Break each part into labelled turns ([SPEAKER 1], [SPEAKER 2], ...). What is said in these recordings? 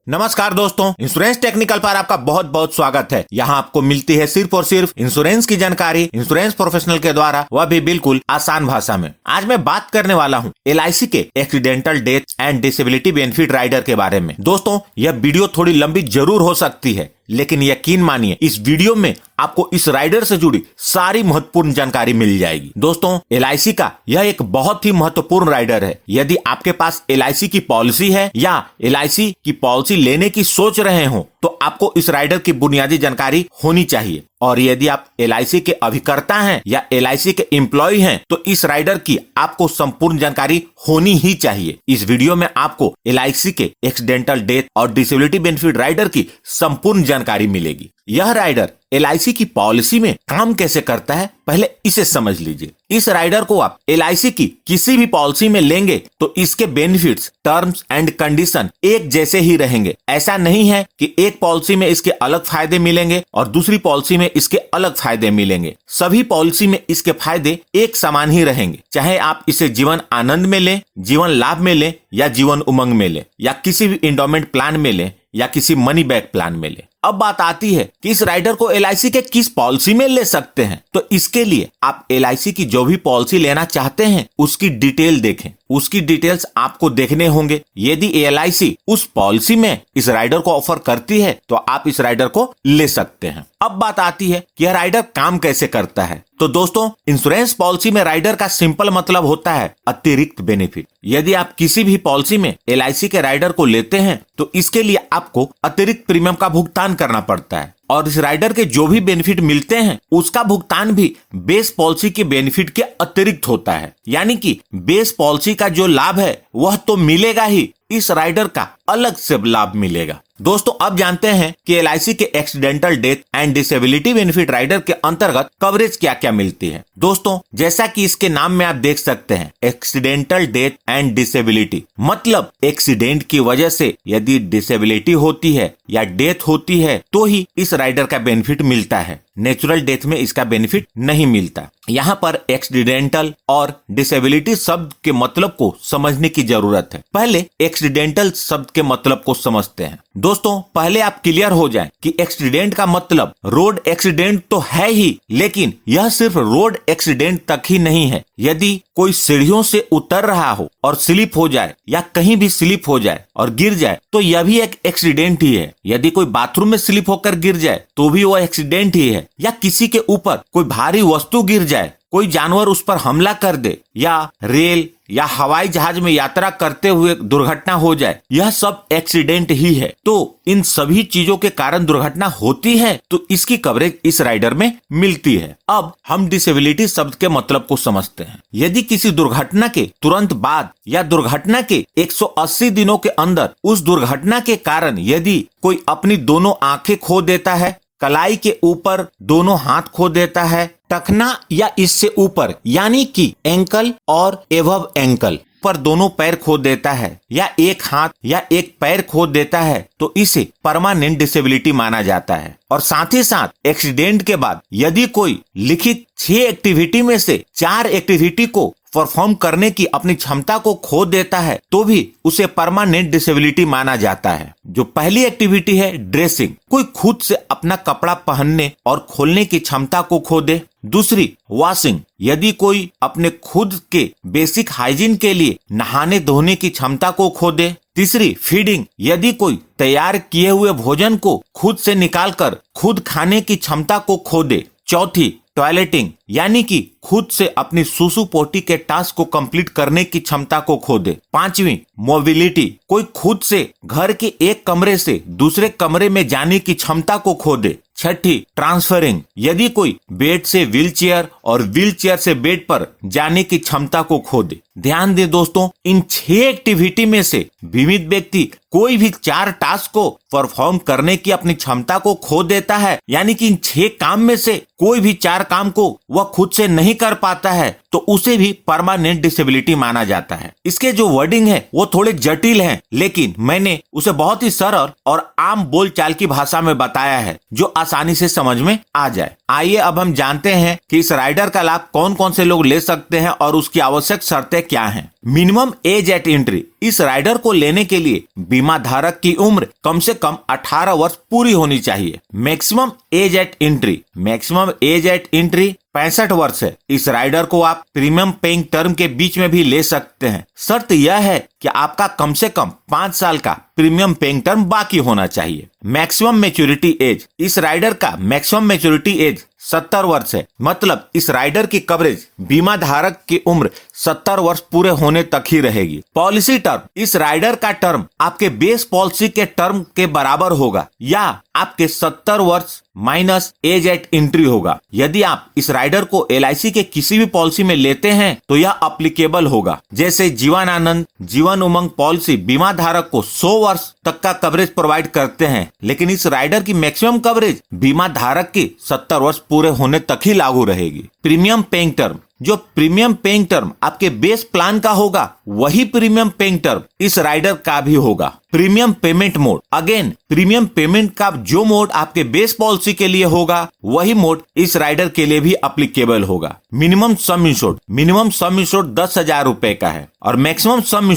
[SPEAKER 1] नमस्कार दोस्तों, insurance technical पर आपका बहुत बहुत स्वागत है। यहाँ आपको मिलती है सिर्फ और सिर्फ इंश्योरेंस की जानकारी इंश्योरेंस प्रोफेशनल के द्वारा, वह भी बिल्कुल आसान भाषा में। आज मैं बात करने वाला हूँ LIC के accidental death and disability benefit rider के बारे में। दोस्तों, यह वीडियो थोड़ी लंबी जरूर हो सकती है, लेकिन यकीन मानिए इस वीडियो में आपको इस राइडर से जुड़ी सारी महत्वपूर्ण जानकारी मिल जाएगी। दोस्तों, LIC का यह एक बहुत ही महत्वपूर्ण राइडर है। यदि आपके पास LIC की पॉलिसी है या LIC की पॉलिसी लेने की सोच रहे हो तो आपको इस राइडर की बुनियादी जानकारी होनी चाहिए। और यदि आप LIC के अभिकर्ता हैं या LIC के एम्प्लॉय हैं तो इस राइडर की आपको संपूर्ण जानकारी होनी ही चाहिए। इस वीडियो में आपको LIC के एक्सीडेंटल डेथ और डिसेबिलिटी बेनिफिट राइडर की संपूर्ण जानकारी मिलेगी। यह राइडर LIC की पॉलिसी में काम कैसे करता है, पहले इसे समझ लीजिए। इस राइडर को आप LIC की किसी भी पॉलिसी में लेंगे तो इसके बेनिफिट्स, टर्म्स एंड कंडीशन एक जैसे ही रहेंगे। ऐसा नहीं है कि एक पॉलिसी में इसके अलग फायदे मिलेंगे और दूसरी पॉलिसी में इसके अलग फायदे मिलेंगे। सभी पॉलिसी में इसके फायदे एक समान ही रहेंगे, चाहे आप इसे जीवन आनंद में लें, जीवन लाभ में लें या जीवन उमंग में लें या किसी भी एंडोमेंट प्लान में लें या किसी मनी बैक प्लान में लें। अब बात आती है कि इस राइडर को LIC के किस पॉलिसी में ले सकते हैं। तो इसके लिए आप LIC की जो भी पॉलिसी लेना चाहते हैं उसकी डिटेल देखें। उसकी डिटेल्स आपको देखने होंगे। यदि LIC उस पॉलिसी में इस राइडर को ऑफर करती है तो आप इस राइडर को ले सकते हैं। अब बात आती है कि यह राइडर काम कैसे करता है। तो दोस्तों, इंश्योरेंस पॉलिसी में राइडर का सिंपल मतलब होता है अतिरिक्त बेनिफिट। यदि आप किसी भी पॉलिसी में LIC के राइडर को लेते हैं तो इसके लिए आपको अतिरिक्त प्रीमियम का भुगतान करना पड़ता है और इस राइडर के जो भी बेनिफिट मिलते हैं उसका भुगतान भी बेस पॉलिसी के बेनिफिट के अतिरिक्त होता है। यानी कि बेस पॉलिसी का जो लाभ है वह तो मिलेगा ही, इस राइडर का अलग से लाभ मिलेगा। दोस्तों, अब जानते हैं कि LIC के accidental death and disability benefit rider के अंतर्गत कवरेज क्या क्या मिलती है। दोस्तों, जैसा कि इसके नाम में आप देख सकते हैं, एक्सीडेंटल डेथ एंड डिसेबिलिटी मतलब एक्सीडेंट की वजह से यदि डिसेबिलिटी होती है या डेथ होती है तो ही इस राइडर का बेनिफिट मिलता है। नेचुरल डेथ में इसका बेनिफिट नहीं मिलता। यहाँ पर एक्सीडेंटल और डिसेबिलिटी शब्द के मतलब को समझने की जरूरत है। पहले एक्सीडेंटल शब्द के मतलब को समझते हैं। दोस्तों, पहले आप क्लियर हो जाएं कि एक्सीडेंट का मतलब रोड एक्सीडेंट तो है ही, लेकिन यह सिर्फ रोड एक्सीडेंट तक ही नहीं है। यदि कोई सीढ़ियों से उतर रहा हो और स्लिप हो जाए या कहीं भी स्लिप हो जाए और गिर जाए तो यह भी एक एक्सीडेंट ही है। यदि कोई बाथरूम में स्लिप होकर गिर जाए तो भी वह एक्सीडेंट ही है। या किसी के ऊपर कोई भारी वस्तु गिर जाए, कोई जानवर उस पर हमला कर दे या रेल या हवाई जहाज में यात्रा करते हुए दुर्घटना हो जाए, यह सब एक्सीडेंट ही है। तो इन सभी चीजों के कारण दुर्घटना होती है तो इसकी कवरेज इस राइडर में मिलती है। अब हम डिसेबिलिटी शब्द के मतलब को समझते हैं। यदि किसी दुर्घटना के तुरंत बाद या दुर्घटना के 180 दिनों के अंदर उस दुर्घटना के कारण यदि कोई अपनी दोनों आंखें खो देता है, कलाई के ऊपर दोनों हाथ खो देता है, टखना या इससे ऊपर यानी कि एंकल और एबव एंकल पर दोनों पैर खो देता है या एक हाथ या एक पैर खो देता है तो इसे परमानेंट डिसेबिलिटी माना जाता है। और साथ ही साथ एक्सीडेंट के बाद यदि कोई लिखित 6 एक्टिविटी में से 4 एक्टिविटी को परफॉर्म करने की अपनी क्षमता को खो देता है तो भी उसे परमानेंट डिसेबिलिटी माना जाता है। जो पहली एक्टिविटी है ड्रेसिंग, कोई खुद से अपना कपड़ा पहनने और खोलने की क्षमता को खो दे। दूसरी वॉशिंग, यदि कोई अपने खुद के बेसिक हाइजीन के लिए नहाने धोने की क्षमता को खो दे। तीसरी फीडिंग, यदि कोई तैयार किए हुए भोजन को खुद से निकालकर खुद खाने की क्षमता को खो दे। चौथी टॉयलेटिंग, यानी कि खुद से अपनी सुसु पोटी के टास्क को कंप्लीट करने की क्षमता को खो दे। पांचवी मोबिलिटी, कोई खुद से घर के एक कमरे से दूसरे कमरे में जाने की क्षमता को खो दे। छठी ट्रांसफरिंग, यदि कोई बेड से व्हीलचेयर और व्हीलचेयर से बेड पर जाने की क्षमता को खो दे। ध्यान दें दोस्तों, इन 6 एक्टिविटी में से बीमित व्यक्ति कोई भी 4 टास्क को परफॉर्म करने की अपनी क्षमता को खो देता है, यानी कि इन 6 काम में से कोई भी 4 काम को वह खुद से नहीं कर पाता है तो उसे भी परमानेंट डिसेबिलिटी माना जाता है। इसके जो वर्डिंग है वो थोड़े जटिल हैं, लेकिन मैंने उसे बहुत ही सरल और आम बोलचाल की भाषा में बताया है जो आसानी से समझ में आ जाए। आइए अब हम जानते हैं कि इस राइडर का लाभ कौन कौन से लोग ले सकते हैं और उसकी आवश्यक शर्तें क्या हैं। मिनिमम एज एट एंट्री, इस राइडर को लेने के लिए बीमा धारक की उम्र कम से कम 18 वर्ष पूरी होनी चाहिए। मैक्सिमम एज एट एंट्री 65 वर्ष है। इस राइडर को आप प्रीमियम पेइंग टर्म के बीच में भी ले सकते हैं। शर्त यह है कि आपका कम से कम 5 साल का प्रीमियम पेइंग टर्म बाकी होना चाहिए। मैक्सिमम मैच्योरिटी एज इस राइडर का मैक्सिमम मैच्योरिटी एज 70 वर्ष है। मतलब इस राइडर की कवरेज बीमा धारक की उम्र 70 वर्ष पूरे होने तक ही रहेगी। पॉलिसी टर्म इस राइडर का टर्म आपके बेस पॉलिसी के टर्म के बराबर होगा या आपके 70 वर्ष माइनस एज एट एंट्री होगा। यदि आप इस राइडर को LIC के किसी भी पॉलिसी में लेते हैं तो यह अप्लीकेबल होगा। जैसे जीवन आनंद, जीवन उमंग पॉलिसी बीमा धारक को 100 वर्ष तक का कवरेज प्रोवाइड करते हैं, लेकिन इस राइडर की मैक्सिमम कवरेज बीमा धारक की 70 वर्ष पूरे होने तक ही लागू रहेगी। प्रीमियम पेइंग टर्म जो प्रीमियम पेइंग टर्म आपके बेस प्लान का होगा वही प्रीमियम पेइंग टर्म इस राइडर का भी होगा। Premium payment mode again premium payment का जो मोड आपके बेस पॉलिसी के लिए होगा वही मोड इस राइडर के लिए भी अप्लीकेबल होगा। मिनिमम सम इंश्योर्ड 10,000 रुपए का है और मैक्सिमम सम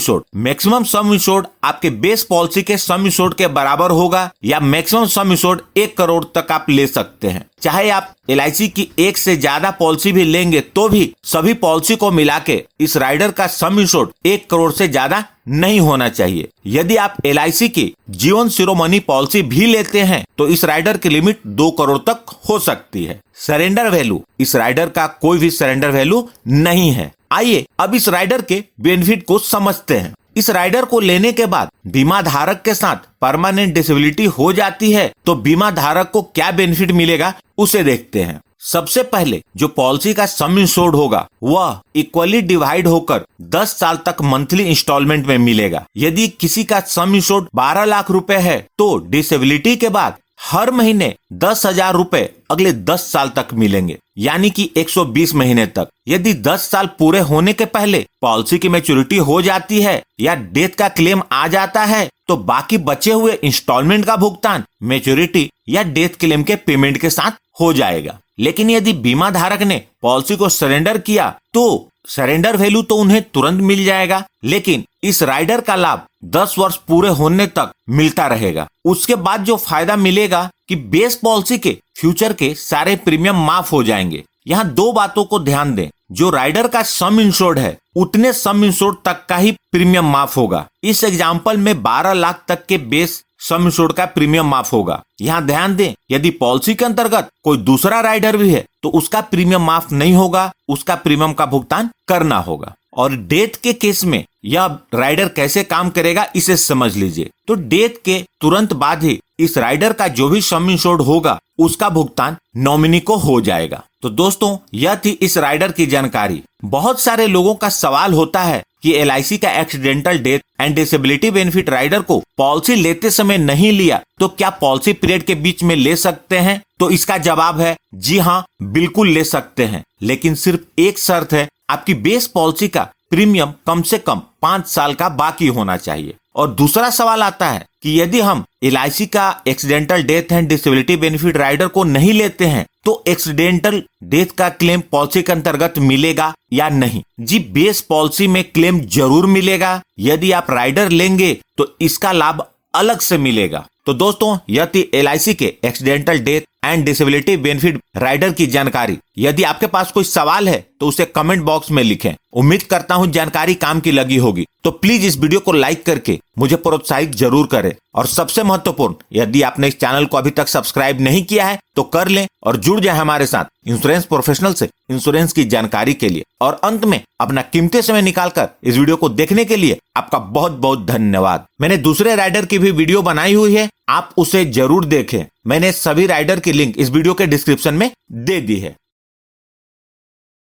[SPEAKER 1] इंश्योर्ड आपके बेस पॉलिसी के सम इंश्योर्ड के बराबर होगा या मैक्सिमम सम इंश्योर्ड 1 करोड़ तक आप ले सकते हैं। चाहे आप LIC की एक से ज्यादा पॉलिसी भी लेंगे तो भी सभी पॉलिसी को मिला के इस राइडर का सम इंश्योर्ड 1 करोड़ से ज्यादा नहीं होना चाहिए। यदि आप LIC की जीवन शिरोमणि पॉलिसी भी लेते हैं तो इस राइडर की लिमिट 2 करोड़ तक हो सकती है। सरेंडर वैल्यू इस राइडर का कोई भी सरेंडर वैल्यू नहीं है। आइए अब इस राइडर के बेनिफिट को समझते हैं। इस राइडर को लेने के बाद बीमा धारक के साथ परमानेंट डिसेबिलिटी हो जाती है तो बीमा धारक को क्या बेनिफिट मिलेगा उसे देखते हैं। सबसे पहले जो पॉलिसी का सम इंश्योर्ड होगा वह इक्वली डिवाइड होकर 10 साल तक मंथली इंस्टॉलमेंट में मिलेगा। यदि किसी का सम इंश्योर्ड 12 लाख रुपए है तो डिसेबिलिटी के बाद हर महीने 10,000 रुपए अगले 10 साल तक मिलेंगे, यानी कि 120 महीने तक। यदि 10 साल पूरे होने के पहले पॉलिसी की मैच्योरिटी हो जाती है या डेथ का क्लेम आ जाता है तो बाकी बचे हुए इंस्टॉलमेंट का भुगतान मैच्योरिटी या डेथ क्लेम के पेमेंट के साथ हो जाएगा। लेकिन यदि बीमा धारक ने पॉलिसी को सरेंडर किया तो सरेंडर वैल्यू तो उन्हें तुरंत मिल जाएगा, लेकिन इस राइडर का लाभ 10 वर्ष पूरे होने तक मिलता रहेगा। उसके बाद जो फायदा मिलेगा कि बेस पॉलिसी के फ्यूचर के सारे प्रीमियम माफ हो जाएंगे। यहाँ 2 बातों को ध्यान दें। जो राइडर का सम इंश्योर्ड है उतने सम इंश्योर्ड तक का ही प्रीमियम माफ होगा। इस एग्जाम्पल में 12 लाख तक के बेस सम इंश्योर्ड का प्रीमियम माफ होगा। यहाँ ध्यान दें, यदि पॉलिसी के अंतर्गत कोई दूसरा राइडर भी है तो उसका प्रीमियम माफ नहीं होगा, उसका प्रीमियम का भुगतान करना होगा। और डेथ के केस में यह राइडर कैसे काम करेगा इसे समझ लीजिए। तो डेथ के तुरंत बाद ही इस राइडर का जो भी सम इंश्योर्ड होगा उसका भुगतान नॉमिनी को हो जाएगा। तो दोस्तों यह थी इस राइडर की जानकारी। बहुत सारे लोगों का सवाल होता है कि LIC का accidental death and disability benefit rider को पॉलिसी लेते समय नहीं लिया तो क्या पॉलिसी पीरियड के बीच में ले सकते हैं? तो इसका जवाब है जी हाँ, बिल्कुल ले सकते हैं, लेकिन सिर्फ एक शर्त है, आपकी बेस पॉलिसी का प्रीमियम कम से कम 5 साल का बाकी होना चाहिए। और दूसरा सवाल आता है कि यदि हम LIC का accidental death and disability benefit rider को नहीं लेते हैं तो एक्सीडेंटल डेथ का क्लेम पॉलिसी के अंतर्गत मिलेगा या नहीं? जी, बेस पॉलिसी में क्लेम जरूर मिलेगा। यदि आप राइडर लेंगे तो इसका लाभ अलग से मिलेगा। तो दोस्तों यह थी LIC के accidental death and disability benefit rider की जानकारी। यदि आपके पास कोई सवाल है तो उसे कमेंट बॉक्स में लिखें। उम्मीद करता हूं जानकारी काम की लगी होगी। तो प्लीज इस वीडियो को लाइक करके मुझे प्रोत्साहित जरूर करें। और सबसे महत्वपूर्ण, यदि आपने इस चैनल को अभी तक सब्सक्राइब नहीं किया है तो कर लें और जुड़ जाए हमारे साथ इंश्योरेंस प्रोफेशनल से इंश्योरेंस की जानकारी के लिए। और अंत में अपना कीमती समय निकालकर इस वीडियो को देखने के लिए आपका बहुत बहुत धन्यवाद। मैंने दूसरे राइडर की भी वीडियो बनाई हुई है, आप उसे जरूर देखें। मैंने सभी राइडर की लिंक इस वीडियो के डिस्क्रिप्शन में दे दी है।